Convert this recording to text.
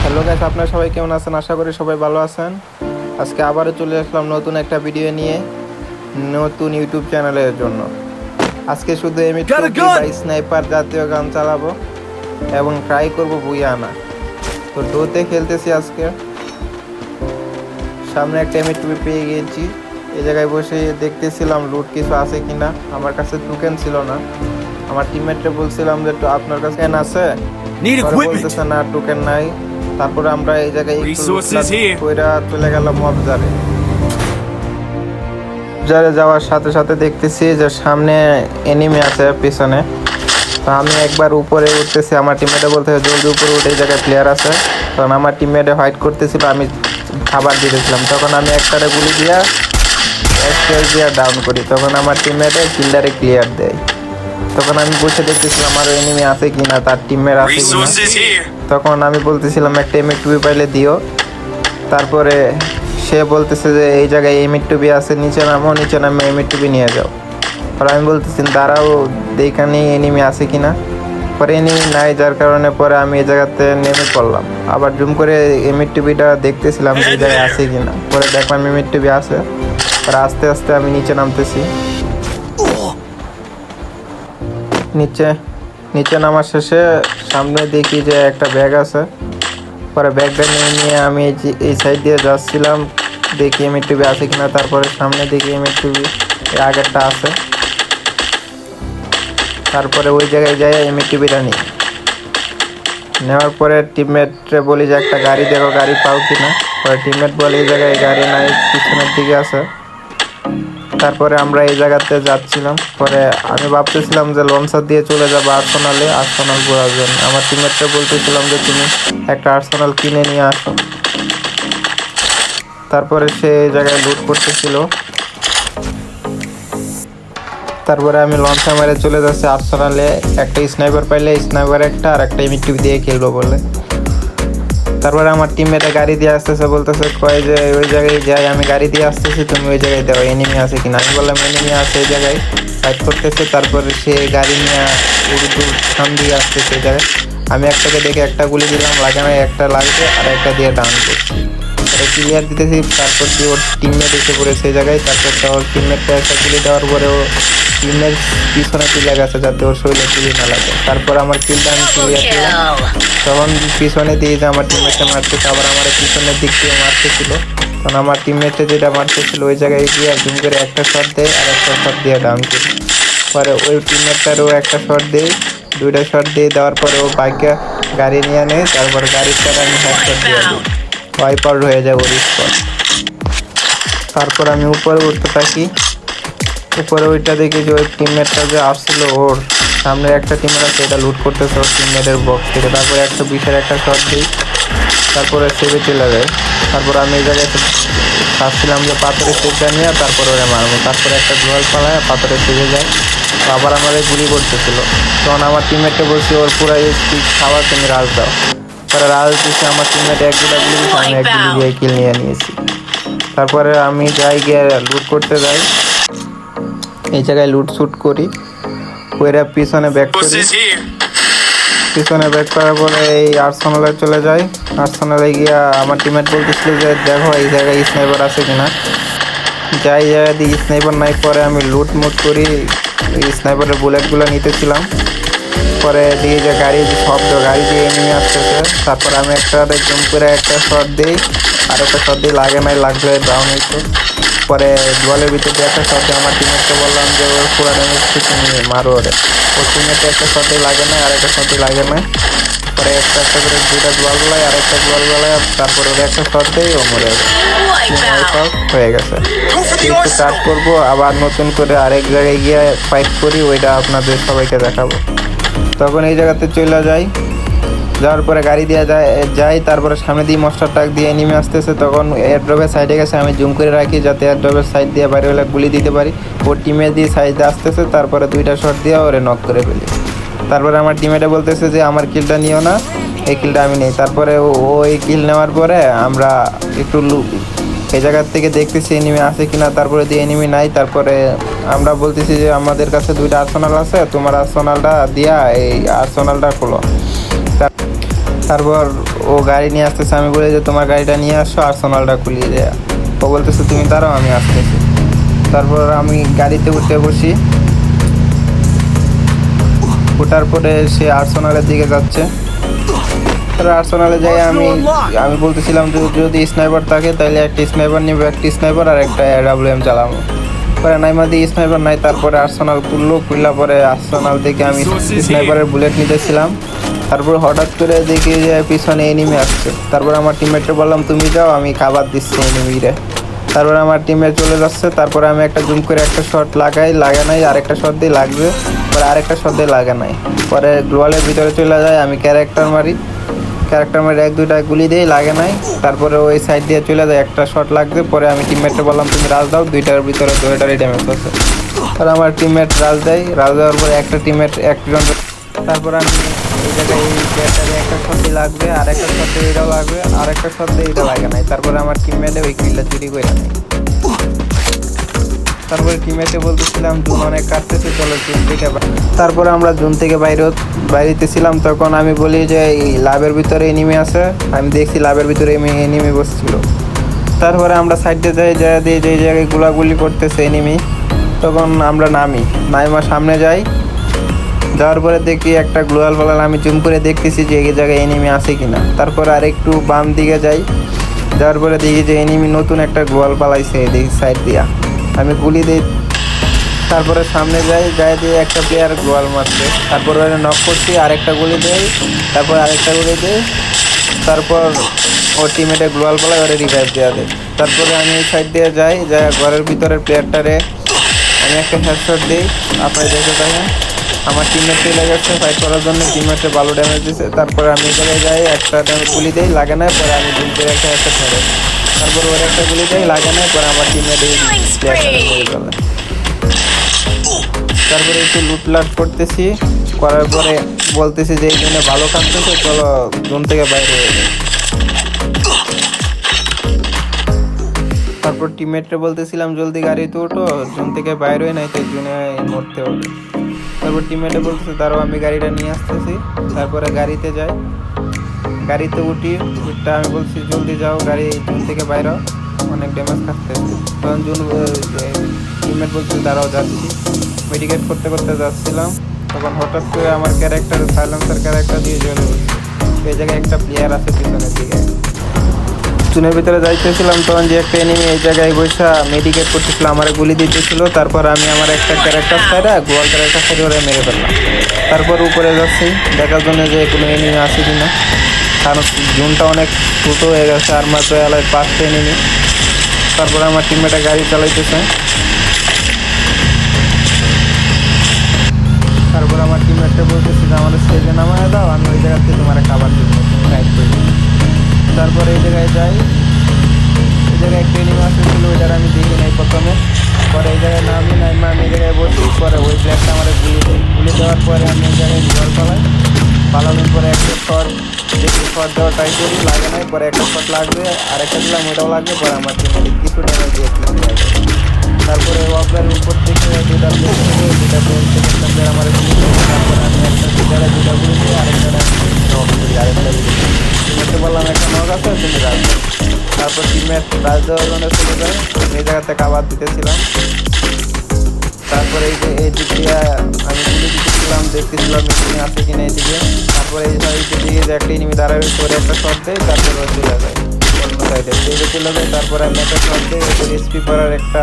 Hello guys, আপনারা সবাই কেমন আছেন? আশা করি সবাই ভালো আছেন। আজকে আবারও চলে আসলাম নতুন একটা ভিডিও নিয়ে, নতুন ইউটিউব চ্যানেলের জন্য। আজকে শুধু এমএ2 বা স্নাইপার জাতীয় গান চালাবো এবং ট্রাই করব বুইয়া আনা। তো ডোতে খেলতেছি আজকে। সামনে একটা এমএ2 পেয়ে গিয়েছি। এই জায়গায় বসে দেখতেছিলাম লুট কিছু আছে কিনা। আমার কাছে টোকেন ছিল না। আমার টিমমেটকে বলছিলাম যে আপনার কাছে টোকেন আছে, বলতেছে না টোকেন নাই। তারপরে আমরা এই জায়গায় চলে গেলাম মবজারে। যাওয়ার সাথে সাথে দেখতেছি যে সামনে এনিমি আছে পিছনে। তো আমি একবার উপরে উঠতেছি, আমার টিমমেটে বলতেছে জলদি উপরে উঠে, এই জায়গায় প্লেয়ার আছে। তখন আমার টিমমেটে ফাইট করতেছিল, আমি খাবার দিতেছিলাম। তখন আমি একটারে গুলি দিয়া ডাউন করি। তখন আমার টিমমেটে কিল্ডারে ক্লিয়ার দেয়। তখন আমি বসে দেখতেছিলাম আমার এনিমি আছে কিনা, তার টিমমেট আছে কিনা। তখন আমি বলতেছিলাম একটা এমএ2 পাইলে দিও। তারপরে সে বলতেছে যে এই জায়গায় এমএ2 আছে, নিচে নামো, নিচে নামে এমএ2 নিয়ে যাও। আর আমি বলতেছি দাঁড়াও দেখানি এনিমি আছে কিনা। পরে এনিমি নাই, যার কারণে পরে আমি এই জায়গাতে নেমে পড়লাম। আবার জুম করে এমএ2টা দেখতেছিলাম যে এই জায়গায় আছে কিনা। পরে দেখলাম এমএ2 আছে। পরে আস্তে আস্তে আমি নিচে নামতেছি। নিচে নামার শেষে সামনে দেখি যে একটা ব্যাগ আছে। পরে ব্যাগটা নিয়ে আমি এই সাইড দিয়ে যাচ্ছিলাম, দেখি এমএ2 আছে কিনা। তারপরে সামনে দেখি এমএ2 আগেরটা আছে। তারপরে ওই জায়গায় যাই এমএ2টা নিই। নেওয়ার পরে টিমমেটে বলি যে একটা গাড়ি দেখো, গাড়ি পাও কিনা। পরে টিমমেট বলে এই জায়গায় গাড়ি নাই, পিছনের দিকে আছে। তারপরে আমরা এই জায়গাতে যাচ্ছিলাম। পরে আমি ভাবতেছিলাম যে লঞ্চার দিয়ে চলে যাবো আর্সেনাল ঘোরার জন্য। আমার টিমমেটকে বলতেছিলাম যে তুমি একটা আর্সেনাল কিনে নিয়ে আসো। তারপরে সে এই জায়গায় লুট করতেছিল। তারপরে আমি লঞ্চার মেরে চলে যাচ্ছি আর্সেনালে। একটা স্নাইপার পাইলে স্নাইপার একটা, আর একটা এমএ2 দিয়ে খেলবো বলে। তারপরে আমার টিমমেটে গাড়ি দিয়ে আসতেছে, বলতেছে কয় যে ওই জায়গায় যাই, আমি গাড়ি দিয়ে আসতেছি, তুমি ওই জায়গায় দাও, এনিমি আছে কিনা। আমি বললাম এনিমি আছে এই জায়গায়, ফাইট করতেছে। তারপরে সে গাড়ি নিয়ে উর্দু সামনে দিয়ে আসতেছে এই জায়গায়। আমি একটাকে দেখে একটা গুলি দিলাম, লাগে না, একটা লাগবে, আর একটা দিয়ে ডাউন করছি। ক্লিয়ার দিতেছি। তারপর দিয়ে ওর টিমমেট এসে পড়েছে সেই জায়গায়। তারপর ওর টিমমেটটা একটা গুলি দেওয়ার পরে ও টিমের পিছনে কিল গেছে যাতে ওর শরীরে গুলি না লাগে। তারপর আমার কিলটা আমি ক্লিয়ার দিলাম। তখন পিছনে দিয়ে যে আমার টিমমেটটা মারতেছে, আবার আমার পিছনের দিক দিয়ে মারতেছিল। তখন আমার টিমমেটটা যেটা মারতেছিল ওই জায়গায় গিয়ে জুম করে একটা শট দেয়, আর একটা শট দিয়ে ডাউন করি। পরে ওই টিমমেটটারও একটা শট দেয়, দুইটা শট দিয়ে দেওয়ার পরে ও বাইকে গাড়ি নিয়ে নেয়। তারপর গাড়ির সাথে আমি হেডশট দিয়ে দিই, ওয়াইপ আউট হয়ে যায় ওর স্পট। তারপর আমি উপরে উঠতে থাকি। উপরে ওইটা দেখি যে ওই টিমমেটটা যে আসছিল, ওর সামনে একটা টিমমেট আছে, এটা লুট করতেছে ওর টিমমেটের বক্স থেকে। তারপরে 120-এর একটা শট দিই, তারপরে সেভে চলে যায়। তারপর আমি এই জায়গায় ভাবছিলাম যে পাথরের সেভটা নিয়ে তারপর ওরা মারবো। তারপরে একটা গোয়াল পালায় পাথরের সেভে যায়। আবার আমাদের গুলি করতেছিল। তখন আমার টিমমেটকে বলছি ওর পুরো স্পিড খাওয়া, তুমি রাজ দাও। পরে রাজ দিচ্ছে, আমার টিমমেট এক দুটা গুলি দিচ্ছে, আমি এক গুলি দিয়ে কিল নিয়ে নিয়েছি। তারপরে আমি যাই গিয়ে লুট করতে যাই, এই জায়গায় লুট শুট করি। ওইরা পিছনে ব্যাক করার পরে এই আর্সেনালে চলে যায়। আর্সেনালে গিয়া আমার টিমমেট বলতেছিল যে দেখো এই জায়গায় স্নাইপার আছে কিনা। যাই জায়গায় দিয়ে স্নাইপার নাই। পরে আমি লুট মুট করি, স্নাইপারের বুলেটগুলো নিতেছিলাম। পরে দিয়ে যে গাড়ি শব্দ, গাড়ি দিয়ে এনিমি আসতেছে। তারপর আমি একটা জুম করে একটা শট দিই, আর একটা শট দিয়ে লাগে নাই, লাগবে ডাউন হইতো। পরে বলের ভিতর দিয়ে একটা শট দিয়ে আমার টিমমেটকে বললাম যে ওর পুরো ড্যামেজ তুমি মারো ওরে। ওর টিমমেটে একটা শটে লাগে না, আর একটা শটে লাগে না। পরে একটা করে দুটা গোয়াল বেলায়, আর একটা গোয়াল বেলায়, তারপর ওরা একটা শট দেয়, ও মরে যায়, হয়ে গেছে। একটু কাট করবো, আবার নতুন করে আরেক জায়গায় গিয়ে ফাইট করি, ওইটা আপনাদের সবাইকে দেখাবো। তখন এই জায়গাতে চলে যাই। যাওয়ার পরে গাড়ি দিয়ে যাই। তারপরে সামনে দিয়ে মাস্টার ট্রাক দিয়ে এনিমি আসতেছে। তখন এয়ারড্রপের সাইডে গেছে, আমি জুম করে রাখি যাতে এয়ারড্রপের সাইড দিয়ে বাইরে হলে গুলি দিতে পারি। ওর টিমে দিয়ে সাইডে আসতেছে, তারপরে দুইটা শট দিয়ে ওরে নক করে ফেলি। তারপরে আমার টিমেটা বলতেছে যে আমার কিলটা নিও না, এই কিলটা আমি নেই। তারপরে ওই কিল নেওয়ার পরে আমরা একটু এই জায়গার থেকে দেখতেছি এনিমি আছে কিনা। তারপরে দিয়ে এনিমি নাই। তারপরে আমরা বলতেছি যে আমাদের কাছে দুইটা আর্সেনাল আছে, তোমার আর্সেনালটা দিয়া এই আর্সেনালটা খোলো। তারপর ও গাড়ি নিয়ে আসতেছে, আমি বলি যে তোমার গাড়িটা নিয়ে আসো, আর্সেনালটা খুলিয়ে দেয়া। ও বলতেছে তুমি দাঁড়াও আমি আসতেছি। তারপর আমি গাড়িতে উঠে বসি, ওঠার পরে সে আর্সেনালের দিকে যাচ্ছে। আর্সেনালে যাই আমি আমি বলতেছিলাম যে যদি স্নাইপার থাকে তাহলে একটা স্নাইপার নিবো, একটা স্নাইপার আর একটা AWM চালাবো। পরে নাইমা দিয়ে স্নাইপার নাই, তারপরে আর্সেনাল খুললা পরে আর্সেনাল থেকে আমি স্নাইপারের বুলেট নিতেছিলাম। তারপর হঠাৎ করে দেখি যে পিছনে এনিমি আসছে। তারপর আমার টিমমেটকে বললাম তুমি যাও, আমি খাবার দিচ্ছি এনিমিরে। তারপরে আমার টিমমেট চলে যাচ্ছে। তারপরে আমি একটা জুম করে একটা শট লাগে নাই, আরেকটা শট দিয়ে লাগবে, পরে আরেকটা শট দিয়ে লাগে নাই। পরে গ্লোয়ালের ভিতরে চলে যায়, আমি ক্যারেক্টার মারি এক দুইটা গুলি দিয়ে লাগে নাই। তারপরে ওই সাইড দিয়ে চলে যায়, একটা শট লাগবে। পরে আমি টিমমেটকে বললাম তুমি রাজ দাও, দুইটার ভিতরে দুইটারই ড্যামেজ হচ্ছে। তারপরে আমার টিমমেট রাজ দেওয়ার পরে একটা টিমমেট একজন। তারপর আমি এই জায়গায় এই ব্যাটারে একটা শটই লাগবে, আর একটা শটে এটাও লাগবে, আর একটা শটে এটা লাগে নাই। তারপরে আমার টিমমেটে ওই কিলটা চুরি করে নেয়। তারপরে টিমমেটে বলতেছিলাম জুন অনেক কাটতেছে, চলো জুন থেকে। তারপরে আমরা জুন থেকে বাইরেতেছিলাম, তখন আমি বলি যে এই লাভের ভিতরে এনিমি আছে। আমি দেখছি লাভের ভিতরে এনিমি বসছিল। তারপরে আমরা সাইডে যাই, দিয়ে যেই জায়গায় গুলাগুলি করতেছে এনিমি, তখন আমরা নাইমা সামনে যাই। যাওয়ার পরে দেখি একটা গ্লোয়াল ফলাল, আমি জুম করে দেখতেছি যে এই জায়গায় এনিমি আছে কিনা। তারপরে আর একটু বাম দিকে যাওয়ার পরে দেখি যে এনিমি নতুন একটা গ্লোয়াল পালাইছে দেখি সাইড দিয়া। আমি গুলি দিই, তারপরে সামনে যাই দিয়ে একটা প্লেয়ার গ্লোয়াল মারছে। তারপর ওরা নক করছি, আরেকটা গুলি দেই, তারপর আরেকটা গুলি দেই। তারপর ও টিমেটে গ্লোয়াল পালায়, ওরা রিভাইভ দেওয়া দেয়। তারপরে আমি এই সাইড দিয়ে যাই ঘরের ভিতরের প্লেয়ারটারে আমি একটা হেডশট দিই। আপনারা দেখে থাকেন আমার টিমমেট চলে গেছে ফাইট করার জন্য, টিমমেটে ভালো ড্যামেজ দিচ্ছে। তারপরে আমি এখানে যাই, একটা গুলি দেই, লাগে না। পরে আমি জুম করে একটা ধরে, তারপর ওর একটা গুলি দেই, লাগে না। পরে আমার টিমমেট এই প্লেয়ারটারে মরে গেল। তারপরে একটু লুটলাট করার পরে বলতেছি যে এই জন্য ভালো কাটতেছে, চলো জোন থেকে বাইরে হয়ে যায়। তারপর টিমমেটরে বলতেছিলাম জলদি গাড়িতে ওঠো, জোন থেকে বাইরে হয় নাই তো জোনে মরতে হবে। তারপর টিমমেটে বলতেছে দাঁড়াও আমি গাড়িটা নিয়ে আসতেছি। তারপরে গাড়িতে যাই, গাড়িতে উঠি। আমি বলছি জলদি যাও, গাড়ি জোন থেকে বাইরে অনেক ড্যামেজ খাচ্ছে। তখন টিমমেট বলছে দাঁড়াও যাচ্ছি। মেডিকেট করতে যাচ্ছিলাম, তখন হঠাৎ করে আমার ক্যারেক্টার সাইলেন্সার ক্যারেক্টার দিয়ে জ্বলে উঠছে। এই জায়গায় একটা প্লেয়ার আছে পিছনের দিকে। চুনের ভিতরে যাইতেছিলাম, তখন যে একটা এনিমি এই জায়গায় বসে মেডিকেট করতেছিল, আমার গুলি দিতেছিল। তারপর আমি আমার একটা ক্যারেক্টার সাইডে গোয়াল ক্যারেক্টার সাইডে ওরা মেরে ফেললাম। তারপর উপরে যাচ্ছি দেখার জন্য যে কোনো এনিমি আছে কিনা, কারণ জোনটা অনেক ছোটো হয়ে গেছে, আর মাত্র এলাকায় 5টা এনিমি। তারপরে আমার টিমমেটে গাড়ি চালাইতেছে। তারপর আমার টিমমেটটা বলতেছে যে আমাদের স্টেজে নামায় দাও, আমি ওই জায়গা থেকে তোমার খাবার দিব, তুমি রাইড করে দিও। তারপরে এই জায়গায় যাই, এই জায়গায় একটা এনিমি আসছিল, ওইটার আমি দেখি নাই প্রথমে। পরে এই জায়গায় আমি এই জায়গায় বসি। পরে ওই প্লেয়ারটা আমার গুলি দেওয়ার পরে আমি এই জায়গায় ঘর পালানোর পরে একটা শট দেওয়ার ট্রাই করি, লাগে নাই। পরে একটা শট লাগবে, আরেকটা দিলাম, ওইটাও লাগবে। পরে আমার টিমমেট কিছু ড্যামেজ দিয়েছিলাম। তারপরে ওয়াকের উপর থেকে দুটা প্লেয়ার আমার গুলি করে। তারপরে আমি একটা দুটা গুলি দিয়ে আরেকটা টিমমেটকে বললাম একটা নক আছে, তুমি রাজ দাও। তারপর টিমমেট রাজ দেওয়ার জন্য চলে যায়, এই জায়গাতে খাবার দিতেছিলাম। তারপরে এই দিক দিয়ে আমি গুলি দিতেছিলাম, দেখতেছিলাম এনিমি আছে কিনা এইদিকে। তারপরে এই সাইডের দিকে যে একটা এনিমি দাঁড়াবে, করে একটা শট দেয়, তারপরে চলে যায় অন্য সাইডে চলে যায়। তারপরে আমি একটা শট দিই, এসপি করার একটা